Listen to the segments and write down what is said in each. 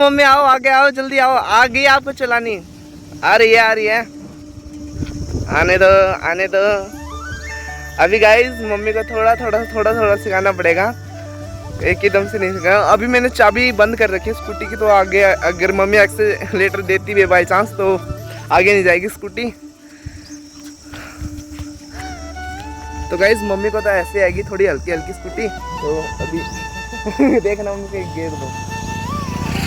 Mummy आओ, आगे आओ, जल्दी आओ। आ गई आपको चलानी? आ रही है। आने दो, आने दो। अभी गाइस मम्मी को थोड़ा सिखाना पड़ेगा, एक ही दम से नहीं सिखाया। अभी मैंने चाबी बंद कर रखी है स्कूटी की, तो आगे अगर मम्मी एक्सीलेटर देती भी है बाई चांस, तो आगे नहीं जाएगी स्कूटी। तो गाइस मम्मी को तो ऐसे आएगी, थोड़ी हल्की हल्की स्कूटी। तो अभी देखना मम्मी के गेर दो।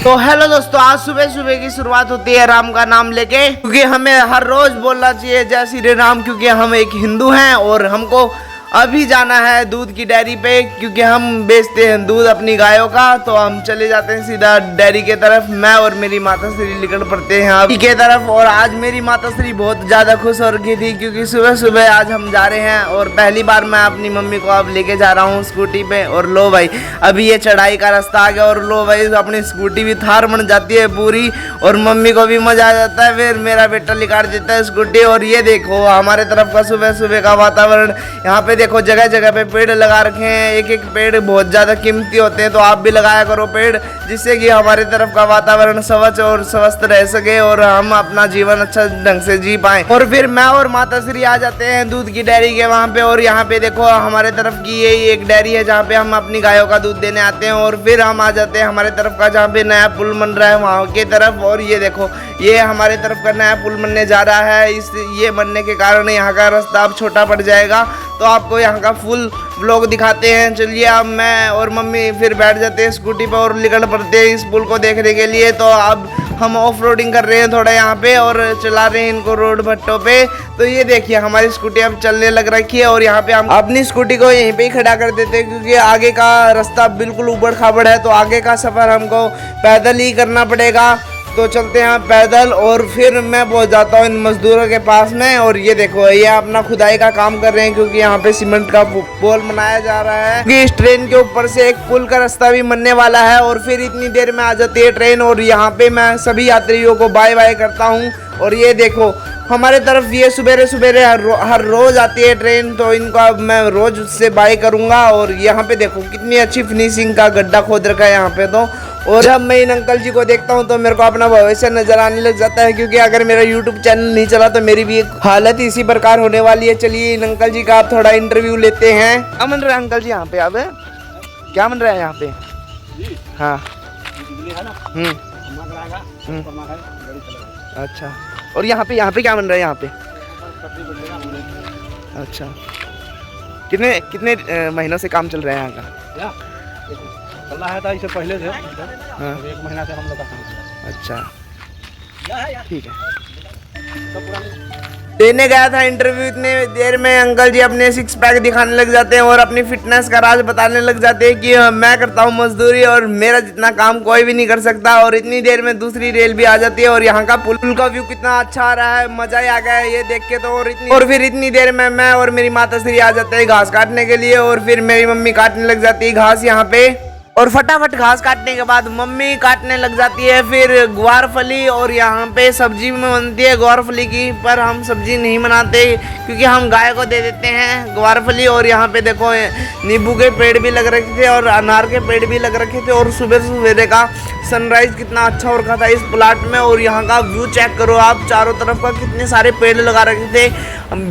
तो हेलो दोस्तों, आज सुबह की शुरुआत होती है राम का नाम लेके, क्योंकि हमें हर रोज बोलना चाहिए जय श्री राम, क्योंकि हम एक हिंदू हैं। और हमको अभी जाना है दूध की डेयरी पे, क्योंकि हम बेचते हैं दूध अपनी गायों का। तो हम चले जाते हैं सीधा डेयरी के तरफ। मैं और मेरी माता श्री निकल पड़ते हैं अभी के तरफ। और आज मेरी माता श्री बहुत ज़्यादा खुश हो रखी थी, क्योंकि सुबह आज हम जा रहे हैं और पहली बार मैं अपनी मम्मी को अब लेके जा रहा हूँ स्कूटी पे। और लो भाई, अभी ये चढ़ाई का रास्ता आ गया, और लो भाई अपनी स्कूटी भी थार बन जाती है पूरी, और मम्मी को भी मजा आ जाता है। फिर मेरा बेटा निकाल देता है स्कूटी। और ये देखो हमारे तरफ का सुबह का वातावरण। यहाँ पे देखो जगह जगह पे पेड़ लगा रखे हैं। एक पेड़ बहुत ज़्यादा कीमती होते हैं, तो आप भी लगाया करो पेड़, जिससे कि हमारे तरफ का वातावरण स्वच्छ और स्वस्थ रह सके और हम अपना जीवन अच्छा ढंग से जी पाएं। और फिर मैं और माता श्री आ जाते हैं दूध की डेयरी के वहाँ पे। और यहाँ पे देखो हमारे तरफ की यही एक डेयरी है जहाँ पे हम अपनी गायों का दूध देने आते हैं। और फिर हम आ जाते हैं हमारे तरफ का, जहाँ पे नया पुल बन रहा है वहाँ की तरफ। और ये देखो ये हमारे तरफ का नया पुल बनने जा रहा है। ये बनने के कारण यहाँ का रास्ता अब छोटा पड़ जाएगा, तो आपको यहाँ का फुल व्लॉग दिखाते हैं। चलिए अब मैं और मम्मी फिर बैठ जाते हैं स्कूटी पर और निकल पड़ते हैं इस पुल को देखने के लिए। तो अब हम ऑफ रोडिंग कर रहे हैं थोड़ा यहाँ पे, और चला रहे हैं इनको रोड भट्टों पे। तो ये देखिए हमारी स्कूटी अब चलने लग रखी है, और यहाँ पे हम अपनी स्कूटी को यहीं पे ही खड़ा कर देते हैं, क्योंकि आगे का रास्ता बिल्कुल ऊबड़ खाबड़ है। तो आगे का सफ़र हमको पैदल ही करना पड़ेगा। तो चलते हैं पैदल, और फिर मैं पहुंच जाता हूँ इन मजदूरों के पास में। और ये देखो ये अपना खुदाई का काम कर रहे हैं, क्योंकि यहाँ पे सीमेंट का पोल बनाया जा रहा है, क्योंकि इस ट्रेन के ऊपर से एक पुल का रास्ता भी बनने वाला है। और फिर इतनी देर में आ जाती है ट्रेन, और यहाँ पे मैं सभी यात्रियों को बाय बाय करता हूँ। और ये देखो हमारे तरफ ये सवेरे हर रोज आती है ट्रेन, तो इनको अब मैं रोज उससे बाय करूँगा। और यहाँ पे देखो कितनी अच्छी फिनिशिंग का गड्ढा खोद रखा है यहाँ पे तो। और जब मैं इन अंकल जी को देखता हूँ तो मेरे को अपना भविष्य नजर आने लग जाता है, क्योंकि अगर मेरा यूट्यूब चैनल नहीं चला तो मेरी भी हालत इसी प्रकार होने वाली है। चलिए इन अंकल जी का आप थोड़ा इंटरव्यू लेते हैं। क्या बन रहा है अंकल जी यहाँ पे? अब क्या बन रहा है यहाँ पे? हाँ अच्छा। और यहाँ पे क्या बन रहा है यहाँ पे? अच्छा, कितने महीनों से काम चल रहा है यहाँ का? चला है था इससे पहले से। हाँ। 1 महीना से हम लोग का काम। अच्छा ठीक है। देने गया था इंटरव्यू, इतने देर में अंकल जी अपने 6 पैक दिखाने लग जाते हैं और अपनी फिटनेस का राज बताने लग जाते हैं कि मैं करता हूँ मजदूरी और मेरा जितना काम कोई भी नहीं कर सकता। और इतनी देर में दूसरी रेल भी आ जाती है, और यहाँ का पुल का व्यू कितना अच्छा आ रहा है, मजा ही आ गया है ये देख के तो। और फिर इतनी देर में मैं और मेरी माता श्री आ जाते हैं घास काटने के लिए, और फिर मेरी मम्मी काटने लग जाती है घास यहाँ पे। और फटाफट घास काटने के बाद मम्मी काटने लग जाती है फिर ग्वारफली। और यहाँ पे सब्जी में बनती है ग्वारफली की, पर हम सब्जी नहीं बनाते क्योंकि हम गाय को दे देते हैं ग्वारफली। और यहाँ पे देखो नींबू के पेड़ भी लग रखे थे और अनार के पेड़ भी लग रखे थे, और सुबह का सनराइज कितना अच्छा हो रखा था इस प्लाट में। और यहाँ का व्यू चेक करो आप, चारों तरफ का कितने सारे पेड़ लगा रखे थे,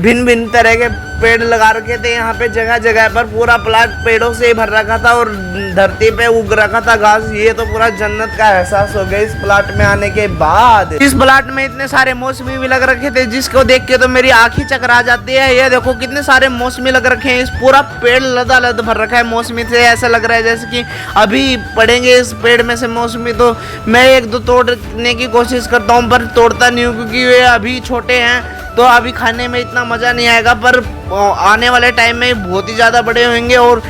भिन्न तरह के पेड़ लगा रखे थे यहाँ पे। जगह जगह पर पूरा प्लाट पेड़ों से भर रखा था, और धरती पे उग रखा था घास। ये तो पूरा जन्नत का एहसास हो गया इस प्लाट में आने के बाद। इस प्लाट में इतने सारे मौसमी भी लग रखे थे, जिसको देख के तो मेरी आँख ही चकरा जाती है। ये देखो कितने सारे मौसमी लग रखे हैं, इस पूरा पेड़ लदा भर रखा है मौसमी से। ऐसा लग रहा है जैसे कि अभी पड़ेंगे इस पेड़ में से मौसमी। तो मैं 1-2 तोड़ने की कोशिश करता हूँ, पर तोड़ता नहीं हूँ, क्योंकि वे अभी छोटे हैं तो अभी खाने में इतना मज़ा नहीं आएगा। पर आने वाले टाइम में बहुत ही ज़्यादा बड़े होंगे और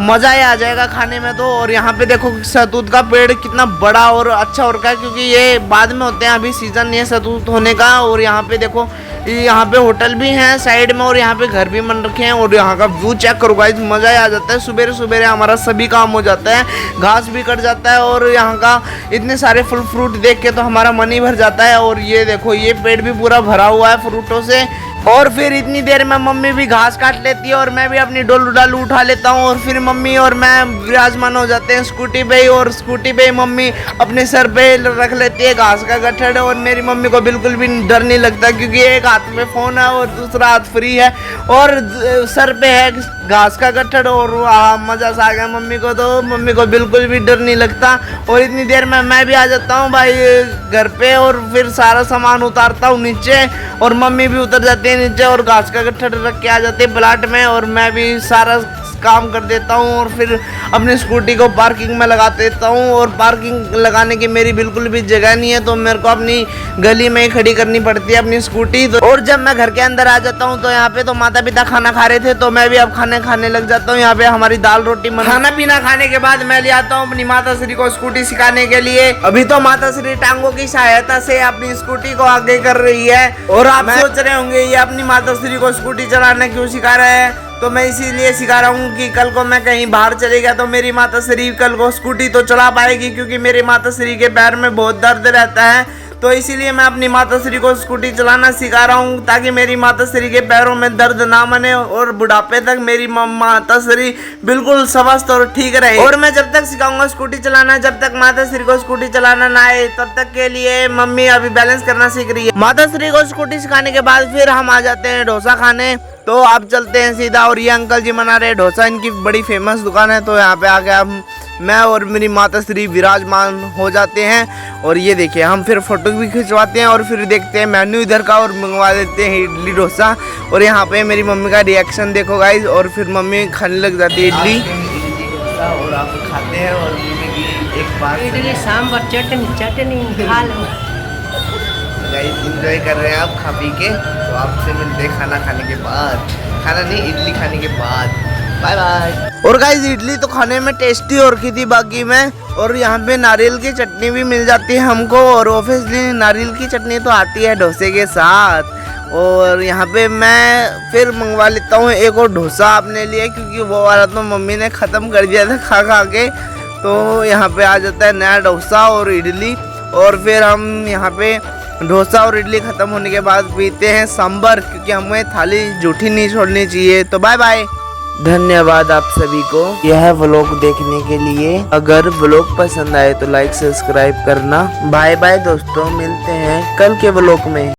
मज़ा ही आ जाएगा खाने में तो। और यहाँ पे देखो शहतूत का पेड़ कितना बड़ा और अच्छा हो रखा है, क्योंकि ये बाद में होते हैं, अभी सीज़न नहीं है शहतूत होने का। और यहाँ पे देखो यहाँ पे होटल भी हैं साइड में, और यहाँ पे घर भी बन रखे हैं। और यहाँ का व्यू चेक करो गाइस, मज़ा ही आ जाता है। सुबह हमारा सभी काम हो जाता है, घास भी कट जाता है, और यहाँ का इतने सारे फल फ्रूट देख के तो हमारा मन ही भर जाता है। और ये देखो ये पेड़ भी पूरा भरा हुआ है फ्रूटों से। और फिर इतनी देर में मम्मी भी घास काट लेती है और मैं भी अपनी डोलू डालू उठा लेता हूँ और फिर मम्मी और मैं विराजमान हो जाते हैं स्कूटी पे ही। और स्कूटी पे ही मम्मी अपने सर पे रख लेती है घास का गट्ठड़ और मेरी मम्मी को बिल्कुल भी डर नहीं लगता क्योंकि एक हाथ में फोन है और दूसरा हाथ फ्री है और सर पे है घास का गट्ठड़ और मजा सा आ गया मम्मी को। तो मम्मी को बिल्कुल भी डर नहीं लगता और इतनी देर में मैं भी आ जाता हूँ भाई घर पे और फिर सारा सामान उतारता हूँ नीचे और मम्मी भी उतर जाती है नीचे और घास का गट्ठड़ रख के आ जाते हैं प्लाट में और मैं भी सारा काम कर देता हूँ और फिर अपनी स्कूटी को पार्किंग में लगा देता हूँ। और पार्किंग लगाने की मेरी बिल्कुल भी जगह नहीं है तो मेरे को अपनी गली में ही खड़ी करनी पड़ती है अपनी स्कूटी। और जब मैं घर के अंदर आ जाता हूँ तो यहाँ पे तो माता पिता खाना खा रहे थे तो मैं भी अब खाने लग जाता हूँ। यहाँ पे हमारी दाल रोटी खाना पीना खाने के बाद मैं ले आता हूँ अपनी माता श्री को स्कूटी सिखाने के लिए। अभी तो माता श्री टांगों की सहायता से अपनी स्कूटी को आगे कर रही है और आप सोच रहे होंगे ये अपनी माता श्री को स्कूटी चलाना क्यों सिखा रहे हैं। तो मैं इसीलिए सिखा रहा हूँ कि कल को मैं कहीं बाहर चले गया तो मेरी माता श्री कल को स्कूटी तो चला पाएगी क्योंकि मेरी माता श्री के पैर में बहुत दर्द रहता है। तो इसीलिए मैं अपनी माता श्री को स्कूटी चलाना सिखा रहा हूँ ताकि मेरी माता श्री के पैरों में दर्द ना बने और बुढ़ापे तक मेरी माता श्री बिल्कुल स्वस्थ और ठीक रहे। और मैं जब तक सिखाऊंगा स्कूटी चलाना जब तक माता श्री को स्कूटी चलाना ना आए तब तक के लिए मम्मी अभी बैलेंस करना सीख रही है। माता श्री को स्कूटी सिखाने के बाद फिर हम आ जाते हैं डोसा खाने। तो आप चलते हैं सीधा और ये अंकल जी बना रहे डोसा, इनकी बड़ी फेमस दुकान है। तो यहाँ पे आके हम मैं और मेरी माता श्री विराजमान हो जाते हैं और ये देखिए हम फिर फोटो भी खिंचवाते हैं और फिर देखते हैं मेन्यू इधर का और मंगवा देते हैं इडली डोसा। और यहाँ पे मेरी मम्मी का रिएक्शन देखो गाइज और फिर मम्मी खाने लग जाती है इडली और आप खाते हैं और एक बार इडली सांभर चटनी खा लो गाइस एंजॉय कर रहे हैं आप खा पी के। तो आपसे मिलते हैं खाना खाने के बाद, खाना नहीं इडली खाने के बाद। Bye bye. और गाइस इडली तो खाने में टेस्टी और की थी बाकी में और यहाँ पे नारियल की चटनी भी मिल जाती है हमको और ऑब्वियसली नारियल की चटनी तो आती है डोसे के साथ। और यहाँ पे मैं फिर मंगवा लेता हूँ एक और डोसा अपने लिए क्योंकि वो वाला तो मम्मी ने ख़त्म कर दिया था खा खा के। तो यहाँ पे आ जाता है नया डोसा और इडली और फिर हम यहाँ पे डोसा और इडली खत्म होने के बाद पीते हैं सांभर क्योंकि हमें थाली जूठी नहीं छोड़नी चाहिए। तो बाय बाय, धन्यवाद आप सभी को यह व्लॉग देखने के लिए। अगर व्लॉग पसंद आए तो लाइक सब्सक्राइब करना। बाय बाय दोस्तों, मिलते हैं कल के व्लॉग में।